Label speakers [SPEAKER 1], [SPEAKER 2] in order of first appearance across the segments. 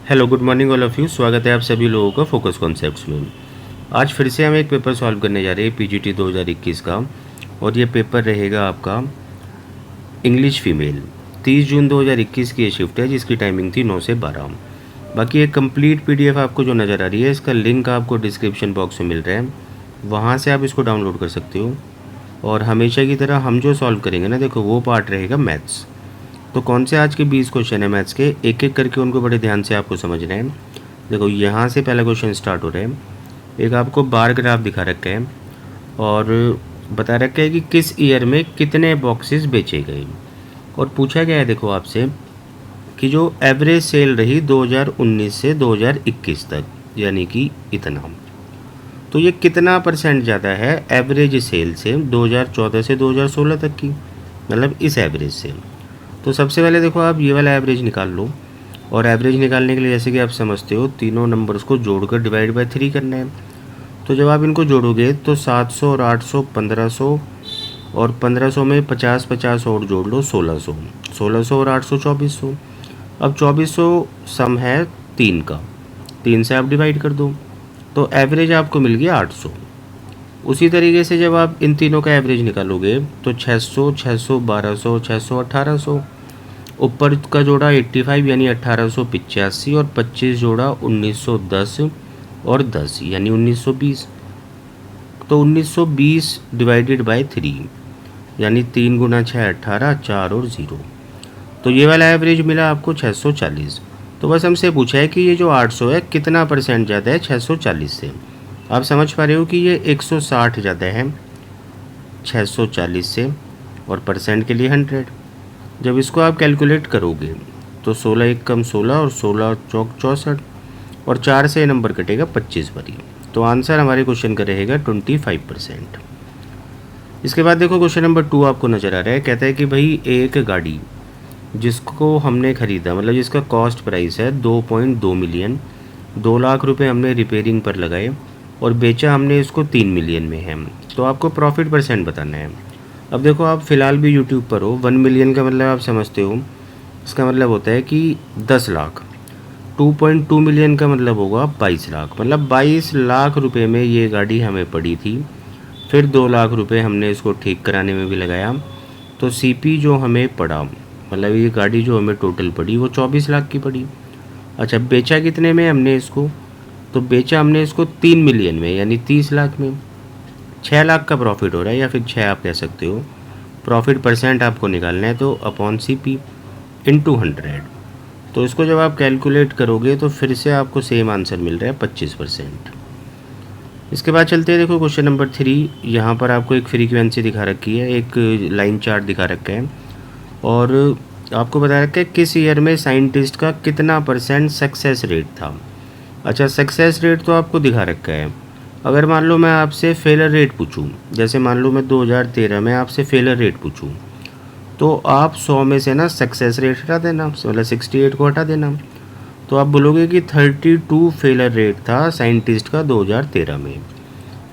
[SPEAKER 1] Hello good morning all of you. स्वागत है आप सभी लोगों का फोकस कॉन्सेप्ट्स में। आज फिर से हम एक पेपर सॉल्व करने जा रहे हैं पीजीटी 2021 का, और ये पेपर रहेगा आपका इंग्लिश फीमेल। 30 जून 2021 की ये शिफ्ट है जिसकी टाइमिंग थी 9 से 12। बाकी एक कंप्लीट पीडीएफ आपको जो नज़र आ रही है इसका लिंक आपको डिस्क्रिप्शन बॉक्स में मिल रहा है, वहाँ से आप इसको डाउनलोड कर सकते हो। और हमेशा की तरह हम जो सॉल्व करेंगे ना, देखो वो पार्ट रहेगा मैथ्स। तो कौन से आज के 20 क्वेश्चन है मैथ्स के, एक एक करके उनको बड़े ध्यान से आपको समझना है। देखो यहाँ से पहला क्वेश्चन स्टार्ट हो रहा है। एक आपको बार ग्राफ दिखा रखा है और बता रखा है कि किस ईयर में कितने बॉक्सेस बेचे गए, और पूछा गया है देखो आपसे कि जो एवरेज सेल रही 2019 से 2021 तक, यानी कि इतना, तो ये कितना परसेंट ज़्यादा है एवरेज सेल से 2014 से 2016 तक की, मतलब इस एवरेज से। तो सबसे पहले देखो आप ये वाला एवरेज निकाल लो, और एवरेज निकालने के लिए जैसे कि आप समझते हो तीनों नंबर्स को जोड़कर डिवाइड बाय 3 करना है। तो जब आप इनको जोड़ोगे तो 700 और 800 1500, और 1500 में 50 और जोड़ लो 1600, 1600 और 800 2400। अब 2400 सम है 3 का, 3 से आप डिवाइड कर दो तो एवरेज आपको मिल गया 800। उसी तरीके से जब आप इन तीनों का एवरेज निकालोगे तो 600 600 1200 600 1800, ऊपर का जोड़ा 85 यानी 1885, और 25 जोड़ा 1910 और 10 यानी 1920। तो 1920 डिवाइडेड बाय 3 यानी 3 गुना 6 18, 4 और 0। तो ये वाला एवरेज मिला आपको 640। तो बस हमसे पूछा है कि ये जो 800 है कितना परसेंट ज़्यादा है 640 से। आप समझ पा रहे हो कि ये 160 ज़्यादा है 640 से, और परसेंट के लिए 100। जब इसको आप कैलकुलेट करोगे तो 16 एक कम 16 और 16 चौक 64, और 4 से नंबर कटेगा 25 बारी। तो आंसर हमारे क्वेश्चन का रहेगा 25%। इसके बाद देखो क्वेश्चन नंबर 2 आपको नज़र आ रहा है। कहता है कि भाई एक गाड़ी जिसको हमने ख़रीदा, मतलब जिसका कॉस्ट प्राइस है 2.2 मिलियन, 2 लाख रुपए हमने रिपेयरिंग पर लगाए और बेचा हमने इसको 3 मिलियन में है, तो आपको प्रॉफिट परसेंट बताना है। अब देखो आप फ़िलहाल भी यूट्यूब पर हो, 1 मिलियन का मतलब आप समझते हो, इसका मतलब होता है कि 10 लाख। 2.2 मिलियन का मतलब होगा 22 लाख, मतलब 22 लाख रुपए में ये गाड़ी हमें पड़ी थी। फिर 2 लाख रुपए हमने इसको ठीक कराने में भी लगाया, तो सीपी जो हमें पड़ा, मतलब ये गाड़ी जो हमें टोटल पड़ी वो 24 लाख की पड़ी। अच्छा, बेचा कितने में हमने इसको, तो बेचा हमने इसको 3 मिलियन में यानी 30 लाख में। 6 लाख का प्रॉफिट हो रहा है, या फिर 6 आप कह सकते हो। प्रॉफिट परसेंट आपको निकालना है, तो अपॉन सीपी इंटू 100। तो इसको जब आप कैलकुलेट करोगे तो फिर से आपको सेम आंसर मिल रहा है 25%। इसके बाद चलते हैं, देखो क्वेश्चन नंबर 3। यहाँ पर आपको एक फ्रीक्वेंसी दिखा रखी है, एक लाइन चार्ट दिखा रखा है, और आपको बता रखा है किस ईयर में साइंटिस्ट का कितना परसेंट सक्सेस रेट था। अच्छा, सक्सेस रेट तो आपको दिखा रखा है। अगर मान लो मैं आपसे फेलर रेट पूछूं, जैसे मान लो मैं 2013 में आपसे फेलर रेट पूछूं, तो आप 100 में से ना सक्सेस रेट हटा देना, मतलब 68 को हटा देना। तो आप बोलोगे कि 32 फेलर रेट था साइंटिस्ट का 2013 में।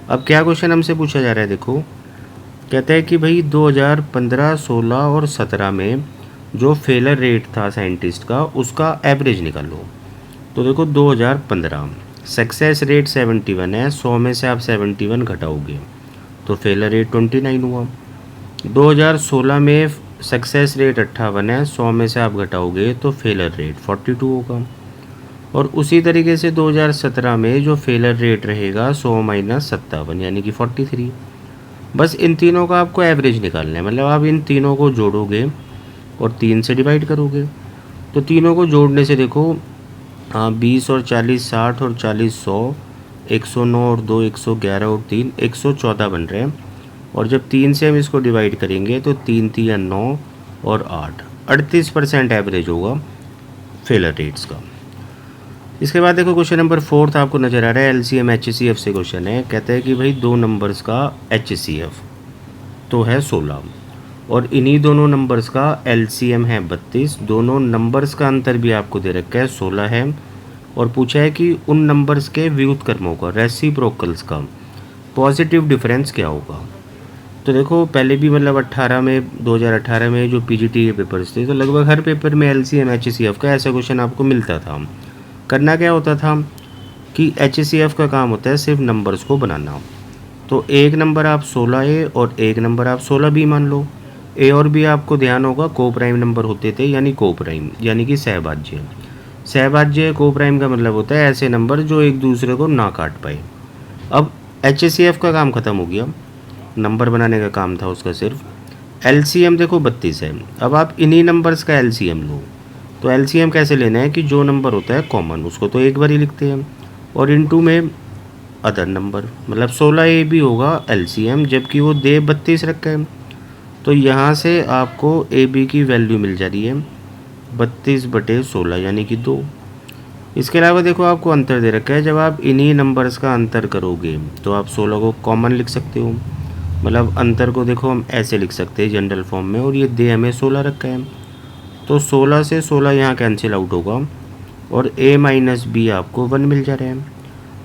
[SPEAKER 1] अब क्या क्वेश्चन हमसे पूछा जा रहा है, देखो कहता है कि भाई 2015, 16 और 17 में जो फेलर रेट था साइंटिस्ट का उसका एवरेज निकालो। तो देखो 2015 सक्सेस रेट 71 है, 100 में से आप 71 घटाओगे तो फेलर रेट 29 हुआ। 2016 में सक्सेस रेट 58 है, 100 में से आप घटाओगे तो फेलर रेट 42 होगा। और उसी तरीके से 2017 में जो फेलर रेट रहेगा 100 माइनस 57 यानी कि 43। बस इन तीनों का आपको एवरेज निकालना है, मतलब आप इन तीनों को जोड़ोगे और 3 से डिवाइड करोगे। तो तीनों को जोड़ने से देखो 20 और 40 60 और 40 100, 109 और 2 111 और 3 114 बन रहे हैं। और जब 3 से हम इसको डिवाइड करेंगे तो 3 3 9 और 8, 38% एवरेज होगा फेलर रेट्स का। इसके बाद देखो क्वेश्चन नंबर 4 आपको नज़र आ रहा है, एलसीएम एचसीएफ से क्वेश्चन है। कहता है कि भाई दो नंबर्स का एचसीएफ तो है 16, और इन्हीं दोनों नंबर्स का एलसीएम है 32। दोनों नंबर्स का अंतर भी आपको दे रखा है 16 है, और पूछा है कि उन नंबर्स के व्युत्क्रमों का, रेसिप्रोकल्स का पॉजिटिव डिफरेंस क्या होगा। तो देखो पहले भी मतलब 2018 में जो पीजीटी के पेपर्स थे, तो लगभग हर पेपर में एलसीएम एचसीएफ का ऐसा क्वेश्चन आपको मिलता था। करना क्या होता था कि HCF का काम होता है सिर्फ नंबर्स को बनाना। तो एक नंबर आप 16A और एक नंबर आप 16B मान लो। ए और बी आपको ध्यान होगा को प्राइम नंबर होते थे, यानी को प्राइम यानी कि सहभाज्य। सहभाज्य को प्राइम का मतलब होता है ऐसे नंबर जो एक दूसरे को ना काट पाए। अब HCF का काम ख़त्म हो गया, नंबर बनाने का काम था उसका सिर्फ। LCM देखो 32 है। अब आप इन्हीं नंबर्स का LCM लो। तो LCM कैसे लेना है कि जो नंबर होता है कॉमन उसको तो एक बार ही लिखते हैं, और इनटू में अदर नंबर, मतलब 16A भी होगा LCM, जबकि वो दे 32 रखा है। तो यहाँ से आपको AB की वैल्यू मिल जा रही है 32/16 यानी कि 2। इसके अलावा देखो आपको अंतर दे रखा है, जब आप इन्हीं नंबर्स का अंतर करोगे तो आप 16 को कॉमन लिख सकते हो। मतलब अंतर को देखो हम ऐसे लिख सकते हैं जनरल फॉर्म में, और ये दे हमें 16 रखा है। तो 16 से 16 यहाँ कैंसिल आउट होगा और A माइनस B आपको 1 मिल जा रहा है।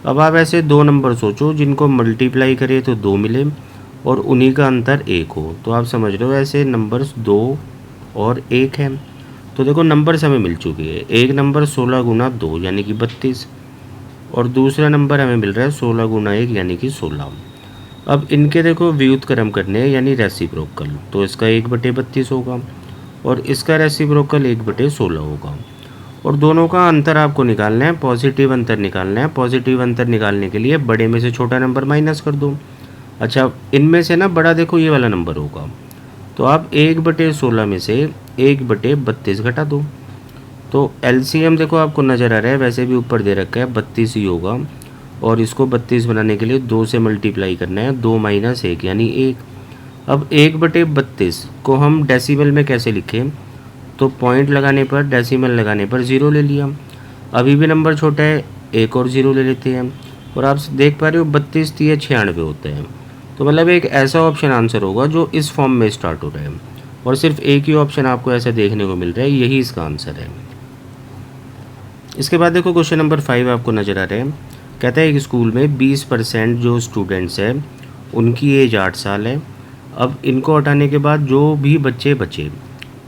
[SPEAKER 1] अब आप ऐसे दो नंबर सोचो जिनको मल्टीप्लाई करें तो 2 मिले और उन्हीं का अंतर 1 हो। तो आप समझ रहे हो ऐसे नंबर्स 2 और 1 है। तो देखो नंबर्स हमें मिल चुके हैं। एक नंबर 16 गुना 2 यानी कि 32, और दूसरा नंबर हमें मिल रहा है 16 गुना 1 यानी कि 16। अब इनके देखो व्युत्क्रम करने हैं यानी रेसिप्रोकल, तो इसका 1/32 होगा और इसका रेसिप्रोकल 1/16 होगा। और दोनों का अंतर आपको निकालना है, पॉजिटिव अंतर निकालना है। पॉजिटिव अंतर निकालने के लिए बड़े में से छोटा नंबर माइनस कर दो। अच्छा, इनमें से ना बड़ा देखो ये वाला नंबर होगा, तो आप 1/16 में से 1/32 घटा दो। तो LCM देखो आपको नज़र आ रहा है, वैसे भी ऊपर दे रखा है 32 ही होगा, और इसको 32 बनाने के लिए 2 से मल्टीप्लाई करना है, 2 माइनस 1 यानी 1। अब 1/32 को हम डेसिमल में कैसे लिखें, तो पॉइंट लगाने पर, डेसिमल लगाने पर 0 ले लिया। अभी भी नंबर छोटा है, एक और 0 ले लेते हैं, और आप देख पा रहे हो 32 3 96 होते हैं। तो मतलब एक ऐसा ऑप्शन आंसर होगा जो इस फॉर्म में स्टार्ट हो रहा है, और सिर्फ एक ही ऑप्शन आपको ऐसा देखने को मिल रहा है, यही इसका आंसर है। इसके बाद देखो क्वेश्चन नंबर 5 आपको नज़र आ रहा है। कहता है कि स्कूल में 20% जो स्टूडेंट्स हैं उनकी एज 8 साल है। अब इनको हटाने के बाद जो भी बच्चे बचे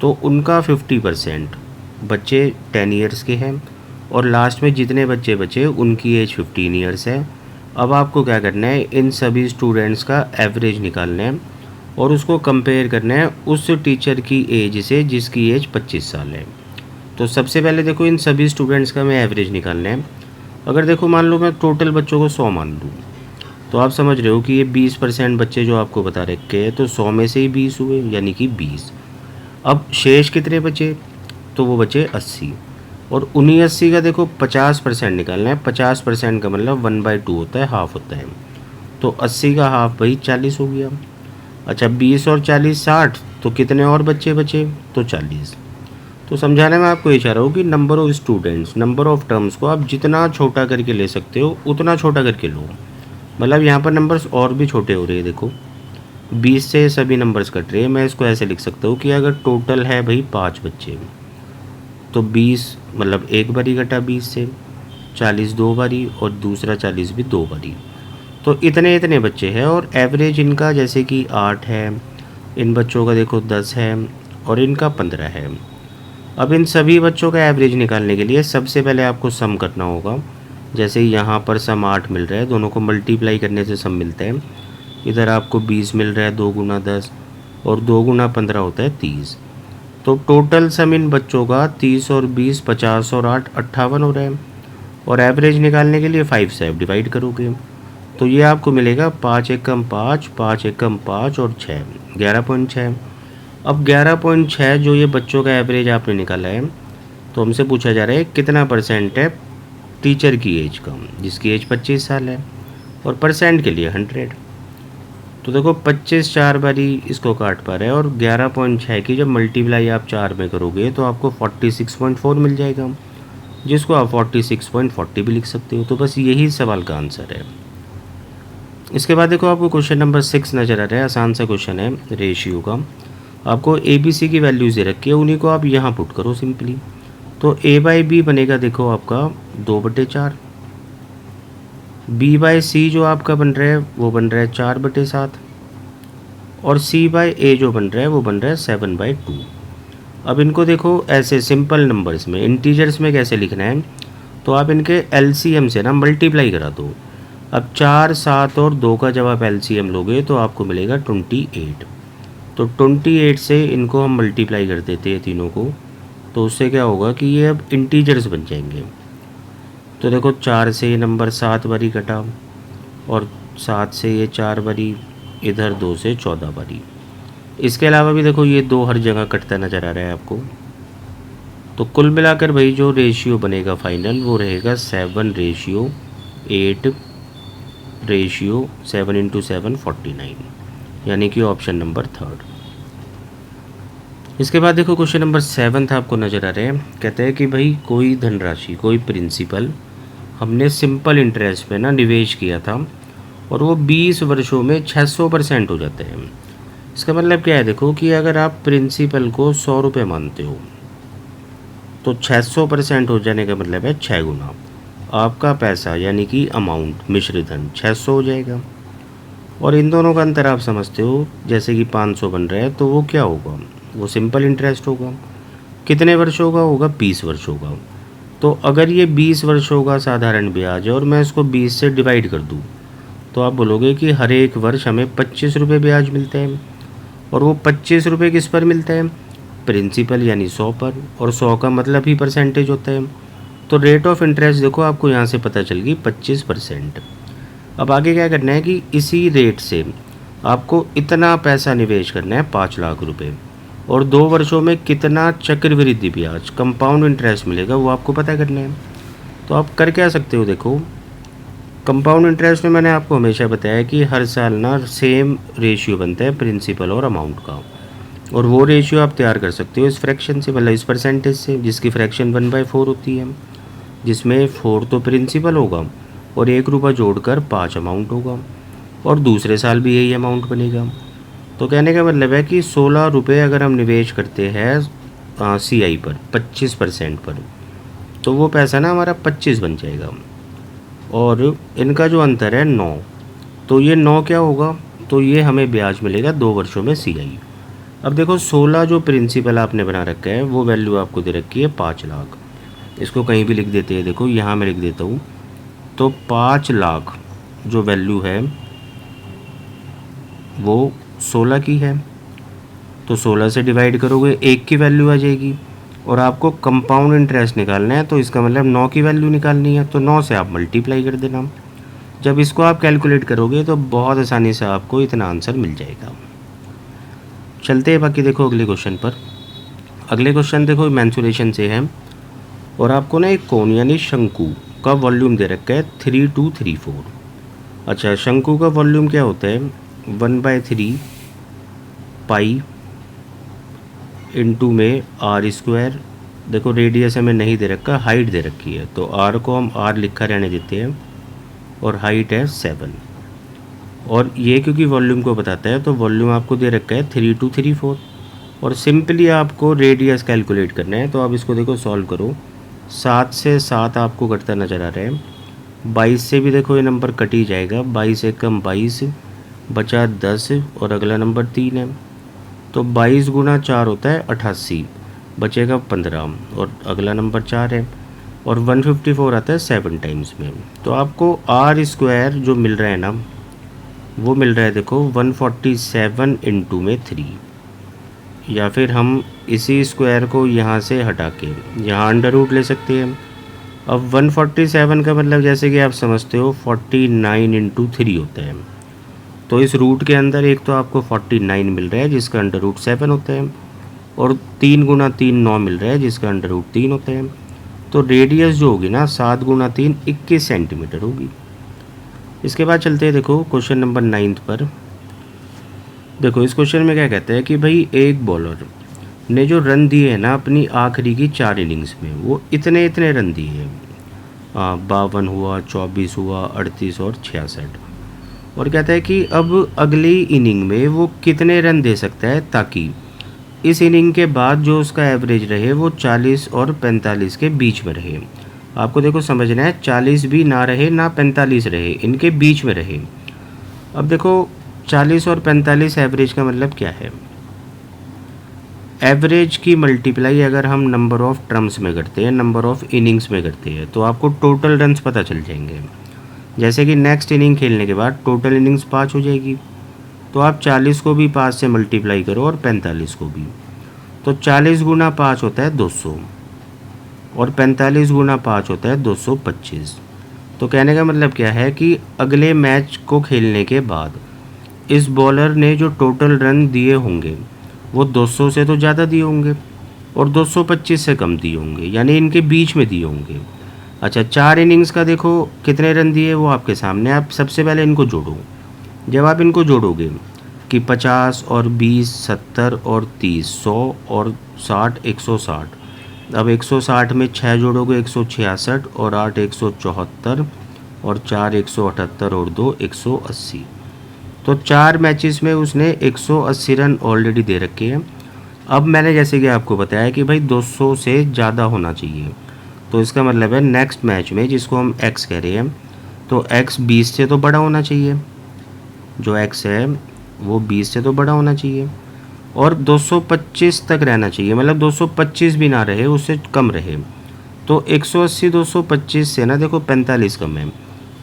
[SPEAKER 1] तो उनका 50% बच्चे 10 ईयर्स के हैं, और लास्ट में जितने बच्चे बचे उनकी एज 15 ईयर्स है। अब आपको क्या करना है, इन सभी स्टूडेंट्स का एवरेज निकालना है और उसको कंपेयर करना है उस टीचर की एज से जिसकी एज 25 साल है। तो सबसे पहले देखो इन सभी स्टूडेंट्स का हमें एवरेज निकालना है। अगर देखो मान लो मैं टोटल बच्चों को 100 मान लूँ, तो आप समझ रहे हो कि ये 20% बच्चे जो आपको बता रखे हैं, तो 100 में से ही 20 हुए यानी कि 20। अब शेष कितने बचे, तो वो बचे 80, और उन्हीं 80 का देखो 50% निकालना है। 50% का मतलब 1/2 होता है, हाफ होता है। तो 80 का हाफ भाई 40 हो गया। अच्छा, 20 और 40 60, तो कितने और बच्चे बचे, तो 40। तो समझाने में आपको ये चाह रहा हूँ कि number of students, number of terms को आप जितना छोटा करके ले सकते हो उतना छोटा करके लो। मतलब यहाँ पर नंबर्स और भी छोटे हो रहे हैं। देखो 20 से सभी नंबर्स कट रहे हैं। मैं इसको ऐसे लिख सकता हूँ कि अगर टोटल है भाई 5 बच्चे, तो 20 मतलब एक बारी घटा 20 से, 40 2 बारी, और दूसरा 40 भी 2 बारी। तो इतने इतने बच्चे हैं, और एवरेज इनका जैसे कि 8 है, इन बच्चों का देखो 10 है, और इनका 15 है। अब इन सभी बच्चों का एवरेज निकालने के लिए सबसे पहले आपको सम करना होगा। जैसे यहाँ पर सम 8 मिल रहा है, दोनों को मल्टीप्लाई करने से सम मिलता है। इधर आपको 20 मिल रहा है, 2 गुना 10 और 2 गुना 15 होता है 30। तो टोटल सम इन बच्चों का 30 और 20 50 और 8 58 हो रहा है। और एवरेज निकालने के लिए 5 से आप डिवाइड करोगे, तो ये आपको मिलेगा 5 एकम 5, 5 एकम 5 और 6 11.6। अब 11.6 जो ये बच्चों का एवरेज आपने निकाला है, तो हमसे पूछा जा रहा है कितना परसेंट है टीचर की एज का, जिसकी एज 25 साल है, और परसेंट के लिए 100। तो देखो 25 4 बारी इसको काट पा रहे हैं, और 11.6 की जब मल्टीप्लाई आप 4 में करोगे तो आपको 46.4 मिल जाएगा, जिसको आप 46.40 भी लिख सकते हो। तो बस यही सवाल का आंसर है। इसके बाद देखो आपको क्वेश्चन नंबर 6 नज़र आ रहा है। आसान सा क्वेश्चन है रेशियो का। आपको ABC की वैल्यूज़ दे रखी है, उन्हीं को आप यहाँ पुट करो सिंपली। तो A/B बनेगा देखो आपका 2/4, B/C जो आपका बन रहा है वो बन रहा है 4/7, और C/A जो बन रहा है वो बन रहा है 7/2। अब इनको देखो ऐसे सिंपल नंबर्स में, इंटीजर्स में कैसे लिखना है, तो आप इनके LCM से ना मल्टीप्लाई करा दो। अब 4, 7 और 2 का जब आप LCM लोगे तो आपको मिलेगा 28। तो 28 से इनको हम मल्टीप्लाई कर देते हैं तीनों को, तो उससे क्या होगा कि ये अब इंटीजर्स बन जाएंगे। तो देखो 4 से ये नंबर 7 बारी कटा, और 7 से ये 4 बारी, इधर 2 से 14 बारी। इसके अलावा भी देखो ये 2 हर जगह कटता नज़र आ रहा है आपको। तो कुल मिलाकर भाई जो रेशियो बनेगा फाइनल वो रहेगा 7:8 रेशियो 7 × 7 49, यानी कि ऑप्शन नंबर 3। इसके बाद देखो क्वेश्चन नंबर 7 आपको नज़र आ रहे हैं। कहते हैं कि भाई कोई धनराशि, कोई प्रिंसिपल हमने सिंपल इंटरेस्ट में ना निवेश किया था और वो 20 वर्षों में 600% हो जाते हैं। इसका मतलब क्या है, देखो कि अगर आप प्रिंसिपल को 100 रुपये मानते हो तो 600% हो जाने का मतलब है 6 गुना आपका पैसा, यानी कि अमाउंट मिश्र धन 600 हो जाएगा। और इन दोनों का अंतर आप समझते हो, जैसे कि 500 बन रहा है तो वो क्या होगा, वो सिंपल इंटरेस्ट होगा। कितने वर्षों का होगा, 20 वर्षों का। तो अगर ये 20 वर्षों का साधारण ब्याज है और मैं इसको 20 से डिवाइड कर दूँ तो आप बोलोगे कि हर एक वर्ष हमें 25 रुपये ब्याज मिलते हैं। और वो 25 रुपये किस पर मिलता है, प्रिंसिपल यानी 100 पर, और 100 का मतलब ही परसेंटेज होता है। तो रेट ऑफ इंटरेस्ट देखो आपको यहाँ से पता चल गई 25%। अब आगे क्या करना है कि इसी रेट से आपको इतना पैसा निवेश करना है 5 लाख रुपए, और 2 वर्षों में कितना चक्रवृद्धि ब्याज कंपाउंड इंटरेस्ट मिलेगा वो आपको पता करना है। तो आप कर क्या सकते हो, देखो कंपाउंड इंटरेस्ट में मैंने आपको हमेशा बताया कि हर साल ना सेम रेशियो बनता है प्रिंसिपल और अमाउंट का, और वो रेशियो आप तैयार कर सकते हो इस फ्रैक्शन से, मतलब इस परसेंटेज से, जिसकी फ्रैक्शन 1/4 होती है, जिसमें 4 तो प्रिंसिपल होगा और 1 रुपये जोड़कर 5 अमाउंट होगा, और दूसरे साल भी यही अमाउंट बनेगा। तो कहने का मतलब है कि 16 रुपये अगर हम निवेश करते हैं CI पर 25% पर, तो वो पैसा ना हमारा 25 बन जाएगा। और इनका जो अंतर है 9, तो ये 9 क्या होगा, तो ये हमें ब्याज मिलेगा 2 वर्षों में CI। अब देखो 16 जो प्रिंसिपल आपने बना रखा है वो वैल्यू आपको दे रखी है 5 लाख। इसको कहीं भी लिख देते हैं, देखो यहाँ मैं लिख देता हूँ। तो 5 लाख जो वैल्यू है वो 16 की है, तो 16 से डिवाइड करोगे 1 की वैल्यू आ जाएगी, और आपको कंपाउंड इंटरेस्ट निकालना है तो इसका मतलब 9 की वैल्यू निकालनी है, तो 9 से आप मल्टीप्लाई कर देना। जब इसको आप कैलकुलेट करोगे तो बहुत आसानी से आपको इतना आंसर मिल जाएगा। चलते हैं बाकी देखो अगले क्वेश्चन पर। अगले क्वेश्चन देखो मेंसुरेशन से है, और आपको ना एक कोण यानी शंकु का वॉल्यूम दे रखा है 3234। अच्छा, शंकु का वॉल्यूम क्या होता है, 1/3 पाई इंटू में r²। देखो रेडियस हमें नहीं दे रखा, हाइट दे रखी है, तो r को हम r लिखा रहने देते हैं, और हाइट है 7। और ये क्योंकि वॉल्यूम को बताता है तो वॉल्यूम आपको दे रखा है 3234, और सिंपली आपको रेडियस कैलकुलेट करना है। तो आप इसको देखो सॉल्व करो, 7 से 7 आपको कटता नज़र आ रहा है, 22 से भी देखो ये नंबर कट ही जाएगा, 22 से कम 22 बचा 10, और अगला नंबर 3 है, तो 22 गुना 4 होता है 88, बचेगा 15, और अगला नंबर 4 है, और 154 आता है 7 टाइम्स में। तो आपको r² जो मिल रहा है ना वो मिल रहा है देखो 147 इंटू में 3, या फिर हम इसी स्क्वायर को यहाँ से हटा के यहाँ अंडर रूट ले सकते हैं। अब 147 का मतलब जैसे कि आप समझते हो 49 इंटू 3 होता है, तो इस रूट के अंदर एक तो आपको 49 मिल रहा है जिसका अंडर रूट 7 होता है, और 3 गुना 3 9 मिल रहा है जिसका अंडर रूट 3 होता है। तो रेडियस जो होगी ना 7 गुना 3 21 सेंटीमीटर होगी। इसके बाद चलते हैं देखो क्वेश्चन नंबर 9 पर। देखो इस क्वेश्चन में क्या कहते हैं कि भाई एक बॉलर ने जो रन दिए हैं ना अपनी आखिरी की 4 इनिंग्स में, वो इतने रन दिए हैं, 52 हुआ, 24 हुआ, 38 और 66। और कहता है कि अब अगली इनिंग में वो कितने रन दे सकता है ताकि इस इनिंग के बाद जो उसका एवरेज रहे वो 40 और 45 के बीच में रहे। आपको देखो समझना है, 40 भी ना रहे ना 45 रहे, इनके बीच में रहे। अब देखो 40 और 45 एवरेज का मतलब क्या है, एवरेज की मल्टीप्लाई अगर हम नंबर ऑफ़ टर्म्स में करते हैं, नंबर ऑफ़ इनिंग्स में करते हैं, तो आपको टोटल रन्स पता चल जाएंगे। जैसे कि नेक्स्ट इनिंग खेलने के बाद टोटल इनिंग्स 5 हो जाएगी, तो आप 40 को भी 5 से मल्टीप्लाई करो और 45 को भी, तो 40 गुना 5 होता है 200 और 45 गुना 5 होता है 225। तो कहने का मतलब क्या है कि अगले मैच को खेलने के बाद इस बॉलर ने जो टोटल रन दिए होंगे वो 200 से तो ज़्यादा दिए होंगे और 225 से कम दिए होंगे, यानी इनके बीच में दिए होंगे। अच्छा, 4 इनिंग्स का देखो कितने रन दिए वो आपके सामने। आप सबसे पहले इनको जोड़ो। जब आप इनको जोड़ोगे कि 50 और 20 70 और 30 100 और 60 160, अब 160 में 6 जोड़ोगे 166 और 8 174 और 4 178 और 2 180। तो 4 मैचेस में उसने 180 रन ऑलरेडी दे रखे हैं। अब मैंने जैसे कि आपको बताया कि भाई 200 से ज़्यादा होना चाहिए, तो इसका मतलब है नेक्स्ट मैच में जिसको हम x कह रहे हैं, तो x 20 से तो बड़ा होना चाहिए, जो x है वो 20 से तो बड़ा होना चाहिए और 225 तक रहना चाहिए, मतलब 225 भी ना रहे, उससे कम रहे। तो 180 225 से ना देखो 45 कम है,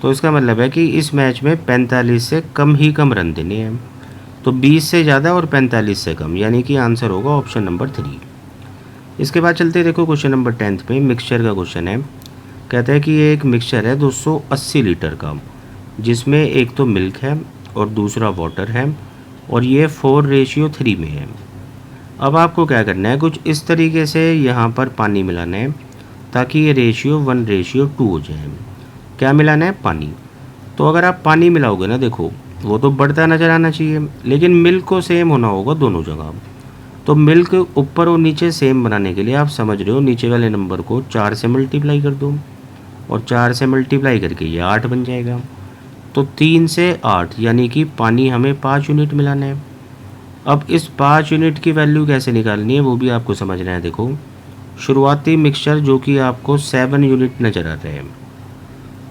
[SPEAKER 1] तो इसका मतलब है कि इस मैच में 45 से कम ही कम रन देने हैं। तो 20 से ज़्यादा और 45 से कम, यानी कि आंसर होगा ऑप्शन नंबर 3। इसके बाद चलते देखो क्वेश्चन नंबर 10 पे, मिक्सचर का क्वेश्चन है। कहता है कि ये एक मिक्सचर है 280 लीटर का, जिसमें एक तो मिल्क है और दूसरा वाटर है और ये 4:3 में है। अब आपको क्या करना है, कुछ इस तरीके से यहाँ पर पानी मिलाना है ताकि ये रेशियो 1:2 हो जाए। क्या मिलाना है? पानी। तो अगर आप पानी मिलाओगे ना, देखो वो तो बढ़ता नज़र आना चाहिए, लेकिन मिल्क को सेम होना होगा दोनों जगह। तो मिल्क ऊपर और नीचे सेम बनाने के लिए आप समझ रहे हो, नीचे वाले नंबर को 4 से मल्टीप्लाई कर दो और 4 से मल्टीप्लाई करके ये 8 बन जाएगा। तो 3 से 8 यानी कि पानी हमें 5 यूनिट मिलाना है। अब इस 5 यूनिट की वैल्यू कैसे निकालनी है वो भी आपको समझना है। देखो, शुरुआती मिक्सचर जो कि आपको 7 यूनिट नज़र आ रहे हैं,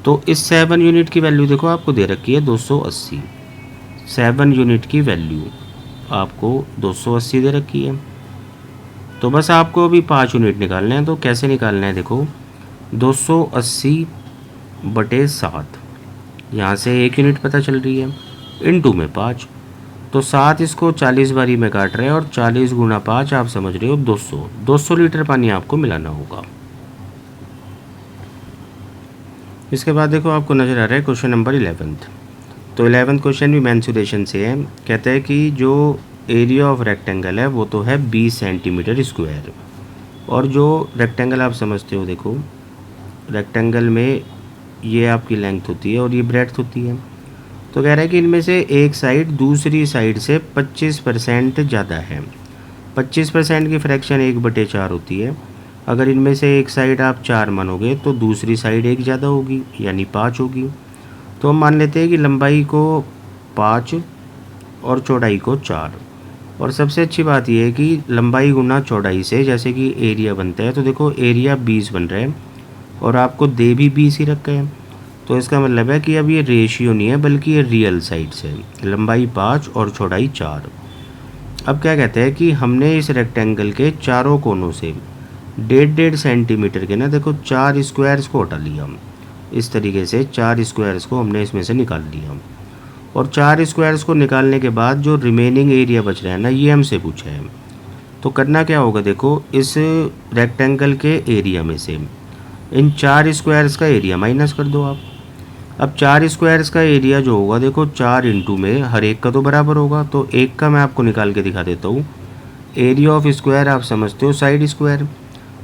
[SPEAKER 1] तो इस 7 यूनिट की वैल्यू देखो आपको दे रखी है 280। 7 यूनिट की वैल्यू आपको 280 दे रखी है। तो बस आपको अभी 5 यूनिट निकालना है। तो कैसे निकालना है? देखो, 280 बटे 7, यहाँ से 1 यूनिट पता चल रही है, इनटू में 5, तो 7 इसको 40 बारी में काट रहे हैं और 40 गुना 5 आप समझ रहे हो 200 लीटर पानी आपको मिलाना होगा। इसके बाद देखो आपको नज़र आ रहा है क्वेश्चन नंबर 11। तो 11 क्वेश्चन भी मेंसुरेशन से है। कहता है कि जो एरिया ऑफ रेक्टेंगल है वो तो है 20 सेंटीमीटर स्क्वायर, और जो रेक्टेंगल आप समझते हो, देखो रेक्टेंगल में ये आपकी लेंथ होती है और ये ब्रेड्थ होती है। तो कह रहा है कि इनमें से एक साइड दूसरी साइड से 25% ज़्यादा है। 25% की फ्रैक्शन 1/4 होती है। अगर इनमें से एक साइड आप 4 मानोगे तो दूसरी साइड 1 ज़्यादा होगी, यानी 5 होगी। तो हम मान लेते हैं कि लंबाई को 5 और चौड़ाई को 4। और सबसे अच्छी बात यह है कि लंबाई गुना चौड़ाई से जैसे कि एरिया बनता है, तो देखो एरिया 20 बन रहा है और आपको दे भी 20 ही रखा है। तो इसका मतलब है कि अब ये रेशियो नहीं है बल्कि ये रियल साइड से, लंबाई 5 और चौड़ाई 4। अब क्या कहते हैं कि हमने इस रेक्टेंगल के चारों कोनों से 1.5 सेंटीमीटर के ना देखो 4 स्क्वायर्स को हटा लिया। इस तरीके से 4 स्क्वायर्स को हमने इसमें से निकाल लिया, और 4 स्क्वायर्स को निकालने के बाद जो रिमेनिंग एरिया बच रहा है ना, ये हमसे पूछा है। तो करना क्या होगा, देखो इस रेक्टेंगल के एरिया में से इन 4 स्क्वायर्स का एरिया माइनस कर दो आप। अब 4 स्क्वायर्स का एरिया जो होगा, देखो 4 इंटू में हर एक का तो बराबर होगा, तो एक का मैं आपको निकाल के दिखा देता हूँ। एरिया ऑफ स्क्वायर आप समझते हो साइड स्क्वायर।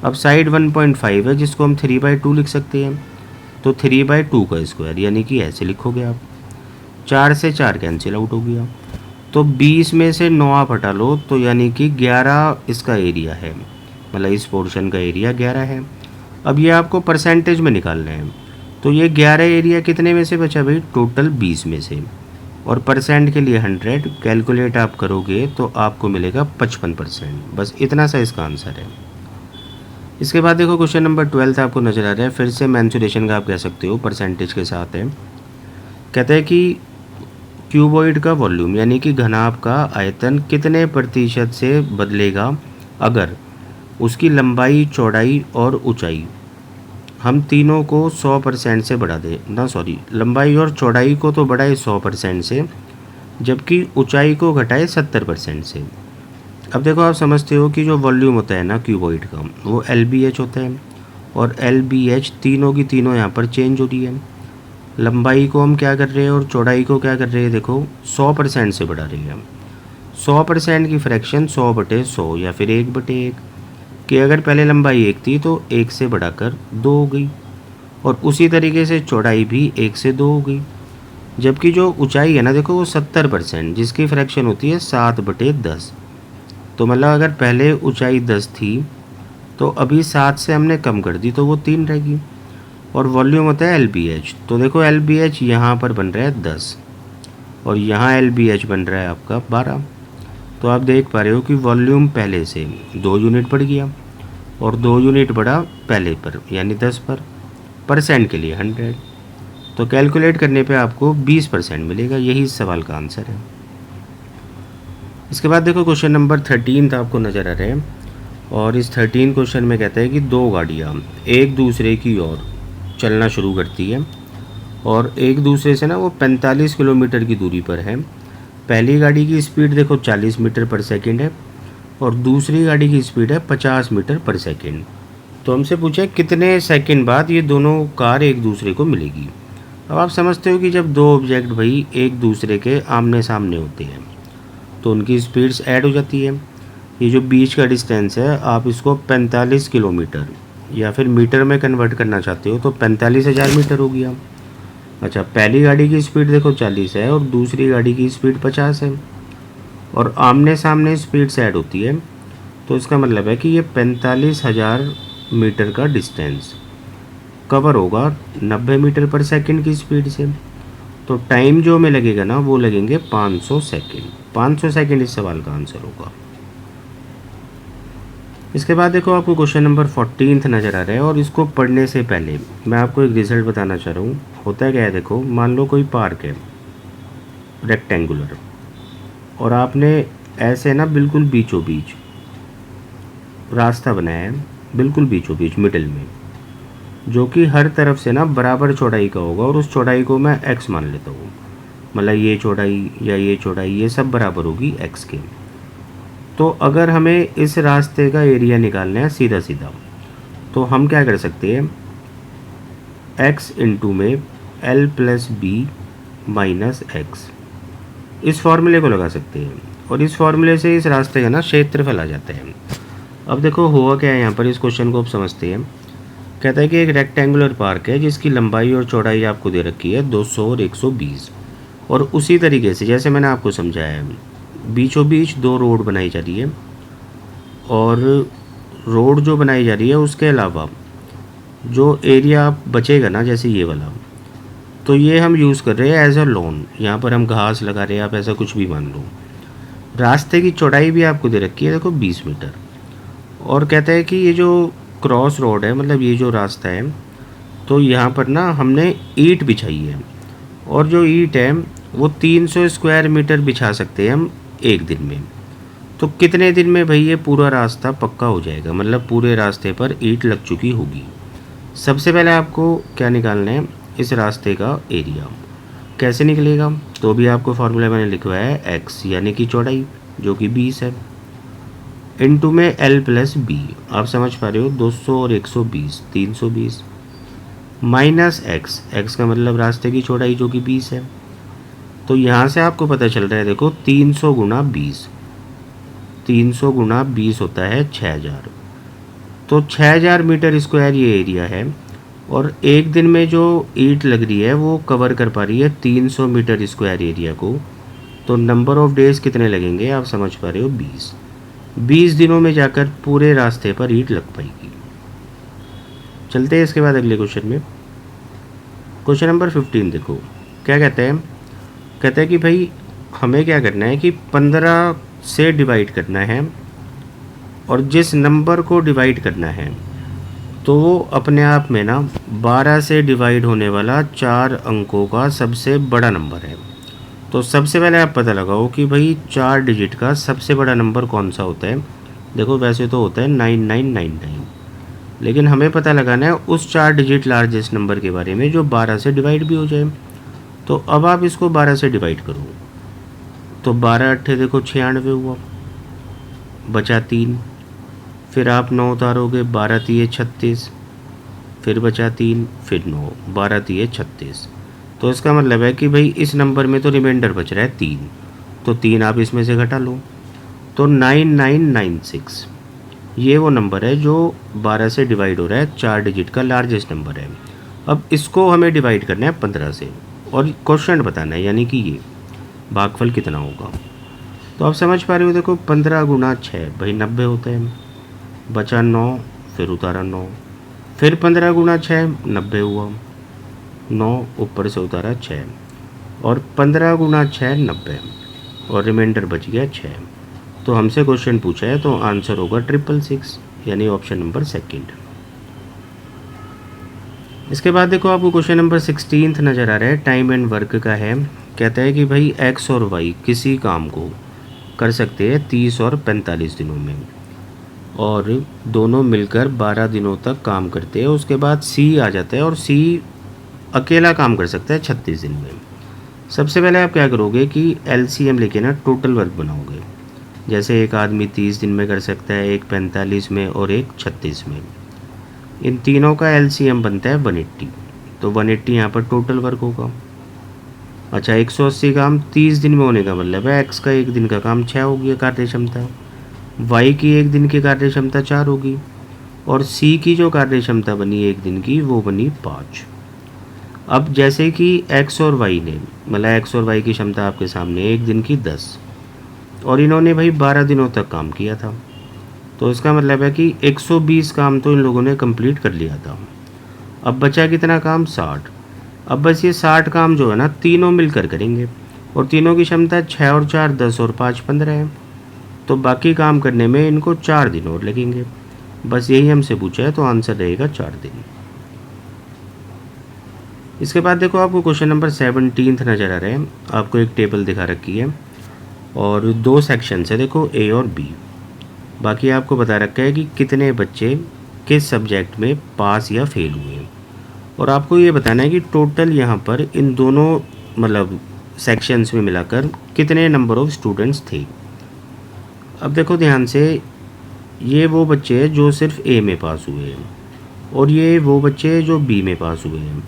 [SPEAKER 1] अब साइड 1.5 है जिसको हम 3/2 लिख सकते हैं, तो 3/2 का स्क्वायर, यानी कि ऐसे लिखोगे आप। 4 से 4 कैंसिल आउट हो गया, तो 20 में से 9 आप हटा लो, तो यानी कि 11 इसका एरिया है, मतलब इस पोर्शन का एरिया 11 है। अब ये आपको परसेंटेज में निकालना है, तो ये 11 एरिया कितने में से बचा भाई? टोटल 20 में से, और परसेंट के लिए 100 कैलकुलेट आप करोगे तो आपको मिलेगा 55%। बस इतना सा इसका आंसर है। इसके बाद देखो क्वेश्चन नंबर 12 आपको नज़र आ रहा है, फिर से मेंसुरेशन का आप कह सकते हो, परसेंटेज के साथ है। कहते हैं कि क्यूबॉइड का वॉल्यूम यानी कि घनाभ का आयतन कितने प्रतिशत से बदलेगा अगर उसकी लंबाई, चौड़ाई और ऊंचाई हम तीनों को 100% से बढ़ा दें ना, सॉरी, लंबाई और चौड़ाई को तो बढ़ाए 100% से, जबकि ऊंचाई को घटाए 70% से। अब देखो, आप समझते हो कि जो वॉल्यूम होता है ना क्यूबॉइड का, वो LBH होता है, और LBH तीनों की तीनों यहाँ पर चेंज हो रही है। लंबाई को हम क्या कर रहे हैं और चौड़ाई को क्या कर रहे हैं, देखो 100% से बढ़ा रहे हैं हम। 100% की फ्रैक्शन 100/100 या फिर 1/1, कि अगर पहले लंबाई 1 थी तो 1 से बढ़ाकर 2 हो गई, और उसी तरीके से चौड़ाई भी 1 से 2 हो गई। जबकि जो ऊंचाई है ना, देखो वो 70%, जिसकी फ्रैक्शन होती है 7/10। तो मतलब अगर पहले ऊंचाई 10 थी तो अभी 7 से हमने कम कर दी तो वो 3 रहेगी। और वॉल्यूम होता है LBH, तो देखो LBH यहाँ पर बन रहा है 10 और यहाँ LBH बन रहा है आपका 12। तो आप देख पा रहे हो कि वॉल्यूम पहले से 2 यूनिट बढ़ गया, और 2 यूनिट बढ़ा पहले पर यानी 10 पर, परसेंट के लिए 100। तो कैलकुलेट करने पे आपको 20% मिलेगा। यही इस सवाल का आंसर है। इसके बाद देखो क्वेश्चन नंबर 13 आपको नज़र आ रहा है, और इस 13 क्वेश्चन में कहता है कि दो गाड़ियाँ एक दूसरे की ओर चलना शुरू करती है, और एक दूसरे से ना वो 45 किलोमीटर की दूरी पर है। पहली गाड़ी की स्पीड देखो 40 मीटर पर सेकंड है, और दूसरी गाड़ी की स्पीड है 50 मीटर पर सेकंड। तो हमसे पूछा कितने सेकंड बाद ये दोनों कार एक दूसरे को मिलेगी। अब आप समझते हो कि जब दो ऑब्जेक्ट भाई एक दूसरे के आमने सामने होते हैं तो उनकी स्पीड्स ऐड हो जाती है। ये जो बीच का डिस्टेंस है, आप इसको 45 किलोमीटर या फिर मीटर में कन्वर्ट करना चाहते हो तो 45,000 मीटर हो गया। अच्छा, पहली गाड़ी की स्पीड देखो 40 है और दूसरी गाड़ी की स्पीड 50 है, और आमने सामने स्पीड्स ऐड होती है, तो इसका मतलब है कि ये 45,000 मीटर का डिस्टेंस कवर होगा 90 मीटर पर सेकंड की स्पीड से। तो टाइम जो हमें लगेगा ना वो लगेंगे 500 सेकंड। 500 सेकंड इस सवाल का आंसर होगा। इसके बाद देखो आपको क्वेश्चन नंबर 14 नज़र आ रहा है, और इसको पढ़ने से पहले मैं आपको एक रिजल्ट बताना चाह रहा हूँ। होता क्या है, देखो मान लो कोई पार्क है रेक्टेंगुलर, और आपने ऐसे ना बिल्कुल बीचों बीच रास्ता बनाया है, बिल्कुल बीचों बीच मिडिल में, जो कि हर तरफ से ना बराबर चौड़ाई का होगा, और उस चौड़ाई को मैं x मान लेता हूँ। मतलब ये चौड़ाई या ये चौड़ाई ये सब बराबर होगी x के। तो अगर हमें इस रास्ते का एरिया निकालना है सीधा सीधा, तो हम क्या कर सकते हैं, x इंटू में l plus b minus x, इस फॉर्मूले को लगा सकते हैं, और इस फॉर्मूले से इस रास्ते का ना क्षेत्रफल आ जाता है। अब देखो हुआ क्या है यहाँ पर, इस क्वेश्चन को आप समझते हैं। कहता है कि एक रेक्टेंगुलर पार्क है जिसकी लंबाई और चौड़ाई आपको दे रखी है 200 और 120, और उसी तरीके से जैसे मैंने आपको समझाया है, बीचों बीच दो रोड बनाई जा रही है, और रोड जो बनाई जा रही है उसके अलावा जो एरिया बचेगा ना, जैसे ये वाला, तो ये हम यूज़ कर रहे हैं एज अ लॉन। यहाँ पर हम घास लगा रहे हैं, आप ऐसा कुछ भी मान लो। रास्ते की चौड़ाई भी आपको दे रखी है देखो 20 मीटर, और कहता है कि ये जो क्रॉस रोड है, मतलब ये जो रास्ता है, तो यहाँ पर ना हमने ईंट बिछाई है, और जो ईंट है वो 300 स्क्वायर मीटर बिछा सकते हैं हम एक दिन में। तो कितने दिन में भाई ये पूरा रास्ता पक्का हो जाएगा, मतलब पूरे रास्ते पर ईंट लग चुकी होगी। सबसे पहले आपको क्या निकालना है, इस रास्ते का एरिया। कैसे निकलेगा, तो भी आपको फार्मूला मैंने लिखवाया है x यानी कि चौड़ाई जो कि 20 है, इनटू में l प्लस बी, आप समझ पा रहे हो 200 और 120 320, माइनस x का मतलब रास्ते की चौड़ाई जो कि 20 है। तो यहाँ से आपको पता चल रहा है देखो 300 गुना 20, 300 गुना 20 होता है 6000। तो 6000 मीटर स्क्वायर ये एरिया है, और एक दिन में जो ईंट लग रही है वो कवर कर पा रही है 300 मीटर स्क्वायर एरिया को। तो नंबर ऑफ डेज़ कितने लगेंगे, आप समझ पा रहे हो 20। 20 दिनों में जाकर पूरे रास्ते पर ईंट लग पाएगी। चलते हैं इसके बाद अगले क्वेश्चन में। क्वेश्चन नंबर 15 देखो क्या कहते हैं। कहता है कि भाई हमें क्या करना है कि 15 से डिवाइड करना है, और जिस नंबर को डिवाइड करना है तो वो अपने आप में ना 12 से डिवाइड होने वाला 4 अंकों का सबसे बड़ा नंबर है। तो सबसे पहले आप पता लगाओ कि भाई 4 डिजिट का सबसे बड़ा नंबर कौन सा होता है, देखो वैसे तो होता है 9999, लेकिन हमें पता लगाना है उस 4 डिजिट लार्जेस्ट नंबर के बारे में जो 12 से डिवाइड भी हो जाए। तो अब आप इसको 12 से डिवाइड करो, तो 12 अट्ठे देखो 96 हुआ, बचा 3। फिर आप 9 उतारोगे, 12 तिये 36, फिर बचा 3, फिर 9, 12 तिये 36। तो इसका मतलब है कि भाई इस नंबर में तो रिमाइंडर बच रहा है 3, तो 3 आप इसमें से घटा लो। तो 9996 ये वो नंबर है जो 12 से डिवाइड हो रहा है, 4 डिजिट का लार्जेस्ट नंबर है। अब इसको हमें डिवाइड करना है 15 से और क्वेश्चन बताना है, यानी कि ये भागफल कितना होगा। तो आप समझ पा रहे हो, देखो 15 गुना 6 भाई 90 होता है, बचा 9, फिर उतारा 9, फिर 15 गुना 6 90 हुआ, 9 ऊपर से उतारा 6, और 15 गुना 6 90, और रिमाइंडर बच गया 6। तो हमसे क्वेश्चन पूछा है तो आंसर होगा 666, यानी ऑप्शन नंबर सेकंड। इसके बाद देखो आपको क्वेश्चन नंबर 16 नज़र आ रहा है, टाइम एंड वर्क का है। कहता है कि भाई एक्स और वाई किसी काम को कर सकते हैं 30 और 45 दिनों में, और दोनों मिलकर 12 दिनों तक काम करते हैं। उसके बाद सी आ जाता है और सी अकेला काम कर सकता है 36 दिन में। सबसे पहले आप क्या करोगे कि एलसीएम लेके ना टोटल वर्क बनाओगे। जैसे एक आदमी 30 दिन में कर सकता है, एक 45 में और एक 36 में। इन तीनों का एलसीएम बनता है 180, तो 180 यहाँ पर टोटल वर्क होगा। अच्छा, 180 काम 30 दिन में होने का मतलब है एक्स का एक दिन का काम 6 होगी कार्य क्षमता, वाई की एक दिन की कार्य क्षमता 4 होगी, और सी की जो कार्य क्षमता बनी एक दिन की वो बनी 5। अब जैसे कि एक्स और वाई ने, मतलब एक्स और वाई की क्षमता आपके सामने एक दिन की 10, और इन्होंने भाई 12 दिनों तक काम किया था, तो इसका मतलब है कि 120 काम तो इन लोगों ने कंप्लीट कर लिया था। अब बचा कितना काम? 60। अब बस ये 60 काम जो है ना तीनों मिलकर करेंगे, और तीनों की क्षमता 6 और 4 10 और 5 15 है, तो बाकी काम करने में इनको 4 दिन और लगेंगे। बस यही हमसे पूछा है, तो आंसर रहेगा 4 दिन। इसके बाद देखो आपको क्वेश्चन नंबर 17 नज़र आ रहा है। आपको एक टेबल दिखा रखी है और 2 सेक्शन है, देखो ए और बी। बाकी आपको बता रखा है कि कितने बच्चे किस सब्जेक्ट में पास या फेल हुए, और आपको ये बताना है कि टोटल यहाँ पर इन दोनों मतलब सेक्शंस में मिलाकर कितने नंबर ऑफ स्टूडेंट्स थे। अब देखो ध्यान से, ये वो बच्चे हैं जो सिर्फ ए में पास हुए हैं, और ये वो बच्चे हैं जो बी में पास हुए हैं,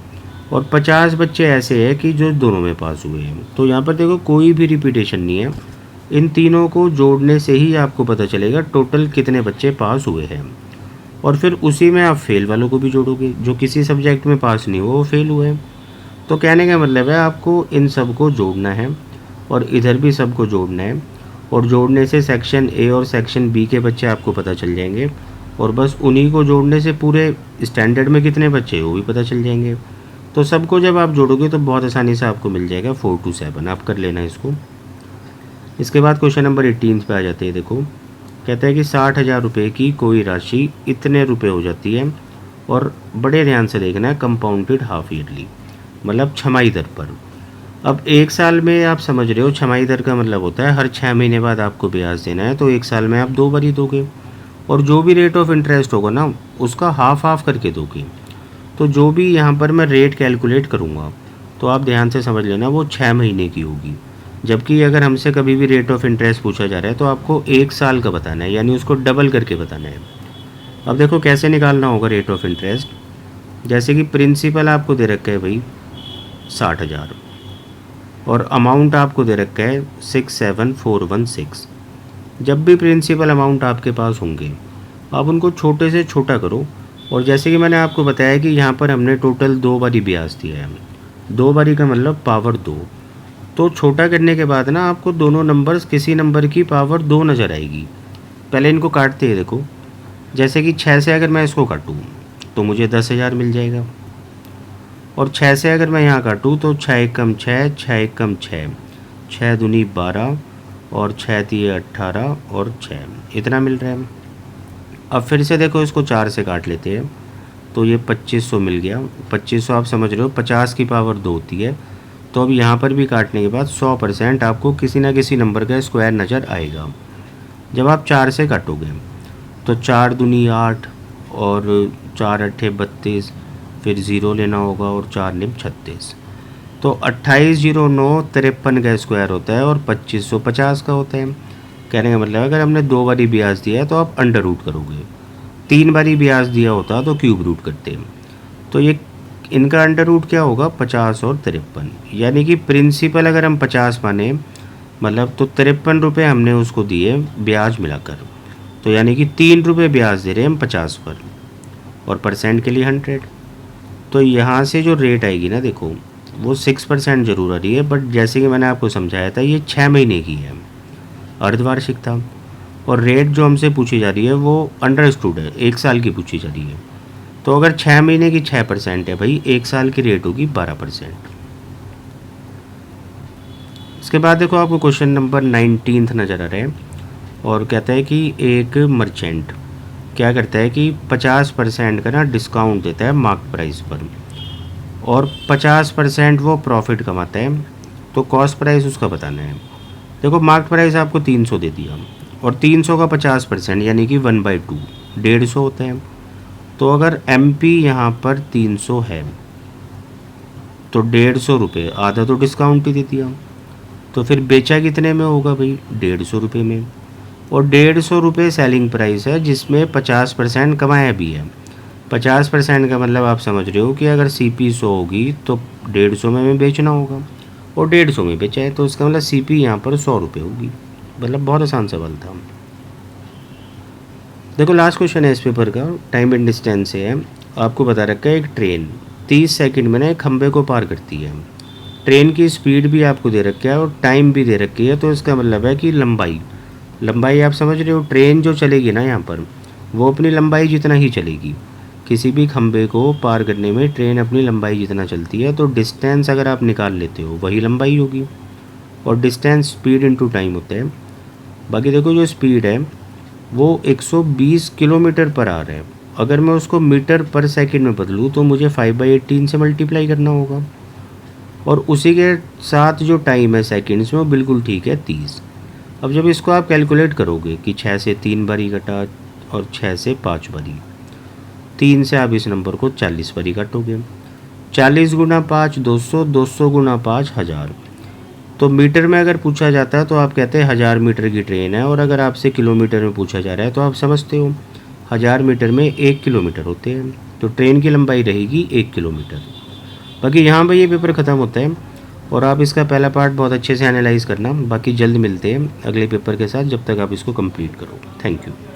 [SPEAKER 1] और 50 बच्चे ऐसे हैं कि जो दोनों में पास हुए हैं। तो यहाँ पर देखो कोई भी रिपीटेशन नहीं है, इन तीनों को जोड़ने से ही आपको पता चलेगा टोटल कितने बच्चे पास हुए हैं, और फिर उसी में आप फेल वालों को भी जोड़ोगे, जो किसी सब्जेक्ट में पास नहीं हुआ वो फेल हुए हैं। तो कहने का मतलब है आपको इन सब को जोड़ना है, और इधर भी सबको जोड़ना है, और जोड़ने से सेक्शन ए और सेक्शन बी के बच्चे आपको पता चल जाएंगे, और बस उन्हीं को जोड़ने से पूरे स्टैंडर्ड में कितने बच्चे हैं वो भी पता चल जाएंगे। तो सबको जब आप जोड़ोगे तो बहुत आसानी से आपको मिल जाएगा 4 to 7, आप कर लेना इसको। इसके बाद क्वेश्चन नंबर 18 पे आ जाते हैं। देखो कहता है कि 60,000 रुपये की कोई राशि इतने रुपए हो जाती है, और बड़े ध्यान से देखना है, कंपाउंडेड हाफ ईयरली, मतलब छमाही दर पर। अब एक साल में आप समझ रहे हो छमाही दर का मतलब होता है हर 6 महीने बाद आपको ब्याज देना है, तो एक साल में आप 2 बार ही दोगे, और जो भी रेट ऑफ इंटरेस्ट होगा ना उसका हाफ हाफ करके दोगे। तो जो भी यहाँ पर मैं रेट कैलकुलेट करूँगा तो आप ध्यान से समझ लेना वो 6 महीने की होगी, जबकि अगर हमसे कभी भी रेट ऑफ इंटरेस्ट पूछा जा रहा है तो आपको एक साल का बताना है, यानी उसको डबल करके बताना है। अब देखो कैसे निकालना होगा रेट ऑफ इंटरेस्ट। जैसे कि प्रिंसिपल आपको दे रखा है भाई 60,000, और अमाउंट आपको दे रखा है 67416। जब भी प्रिंसिपल अमाउंट आपके पास होंगे आप उनको छोटे से छोटा करो, और जैसे कि मैंने आपको बताया कि यहाँ पर हमने टोटल 2 बारी ब्याज दिया है, 2 बारी का मतलब पावर 2। तो छोटा करने के बाद ना आपको दोनों नंबर्स किसी नंबर की पावर 2 नज़र आएगी। पहले इनको काटते हैं, देखो जैसे कि 6 से अगर मैं इसको काटूँ तो मुझे 10,000 मिल जाएगा, और 6 से अगर मैं यहाँ काटूँ तो 6 एक कम 6, 6 एक कम 6, 6 दूनी 12, और 6 तिये 18, और 6 इतना मिल रहा है। अब फिर से देखो इसको 4 से काट लेते हैं, तो ये 2500 मिल गया। 2500 आप समझ रहे हो 50 की पावर 2 होती है। तो अब यहाँ पर भी काटने के बाद 100% आपको किसी ना किसी नंबर का स्क्वायर नज़र आएगा। जब आप 4 से काटोगे तो 4 दूनी 8 और 4 अट्ठे 32, फिर 0 लेना होगा और 4 निम 36। तो 2809 53 का स्क्वायर होता है और 2550 का होता है। कहने का मतलब अगर हमने 2 बारी ब्याज दिया है तो आप अंडर रूट करोगे, 3 बारी ब्याज दिया होता तो क्यूब रूट करते। तो ये इनका अंडर रूट क्या होगा, 50 और 53, यानी कि प्रिंसिपल अगर हम 50 माने मतलब तो 53 रुपये हमने उसको दिए ब्याज मिलाकर, तो यानी कि 3 रुपये ब्याज दे रहे हैं हम 50 पर, और परसेंट के लिए 100। तो यहाँ से जो रेट आएगी ना देखो वो 6% ज़रूर आ रही है, बट जैसे कि मैंने आपको समझाया था ये 6 महीने की है, अर्धवार्षिक था। और रेट जो हमसे पूछी जा रही है वो अंडरस्टूड है, 1 साल की पूछी जा रही है। तो अगर 6 महीने की 6% है भाई, 1 साल की रेट होगी 12%। इसके बाद देखो आपको क्वेश्चन नंबर 19 नज़र आ रहा है, और कहता है कि एक मर्चेंट क्या करता है कि 50% का ना डिस्काउंट देता है मार्क प्राइस पर, और 50% वो प्रॉफिट कमाता है। तो कॉस्ट प्राइस उसका बताना है। देखो मार्क प्राइस आपको 300 दे दिया, और 300 का 50% यानी कि 1/2 150 होता है। तो अगर MP यहाँ पर 300 है तो 150 रुपये, आधा तो डिस्काउंट ही दे दिया, तो फिर बेचा कितने में होगा भाई, 150 रुपये में। और 150 रुपये सेलिंग प्राइस है जिसमें 50% कमाया भी है। 50% का मतलब आप समझ रहे हो कि अगर CP 100 होगी तो 150 में बेचना होगा, और 150 में बेचा है तो इसका मतलब CP यहाँ पर 100 रुपये होगी। मतलब बहुत आसान सवाल था। देखो लास्ट क्वेश्चन है इस पेपर का, टाइम एंड डिस्टेंस से है। आपको बता रखा है एक ट्रेन 30 सेकंड में ना एक खंबे को पार करती है। ट्रेन की स्पीड भी आपको दे रखी है और टाइम भी दे रखी है, तो इसका मतलब है कि लंबाई आप समझ रहे हो, ट्रेन जो चलेगी ना यहाँ पर वो अपनी लंबाई जितना ही चलेगी। किसी भी खंबे को पार करने में ट्रेन अपनी लंबाई जितना चलती है, तो डिस्टेंस अगर आप निकाल लेते हो वही लंबाई होगी, और डिस्टेंस स्पीड इनटू टाइम होता है। बाकी देखो जो स्पीड है वो 120 किलोमीटर पर आवर है। अगर मैं उसको मीटर पर सेकंड में बदलूँ तो मुझे 5/18 से मल्टीप्लाई करना होगा, और उसी के साथ जो टाइम है सेकंड्स में वो बिल्कुल ठीक है 30। अब जब इसको आप कैलकुलेट करोगे कि 6 से 3 बारी कटा और 6 से 5 बारी, 3 से आप इस नंबर को 40 बारी काटोगे, 40 गुना 5 200, 200 गुना 5 1000। तो मीटर में अगर पूछा जाता है तो आप कहते हैं 1000 मीटर की ट्रेन है, और अगर आपसे किलोमीटर में पूछा जा रहा है तो आप समझते हो 1000 मीटर में 1 किलोमीटर होते हैं, तो ट्रेन की लंबाई रहेगी 1 किलोमीटर। बाकी यहाँ पर ये पेपर ख़त्म होता है, और आप इसका पहला पार्ट बहुत अच्छे से एनालाइज करना। बाकी जल्द मिलते हैं अगले पेपर के साथ, जब तक आप इसको कंप्लीट करो। Thank you.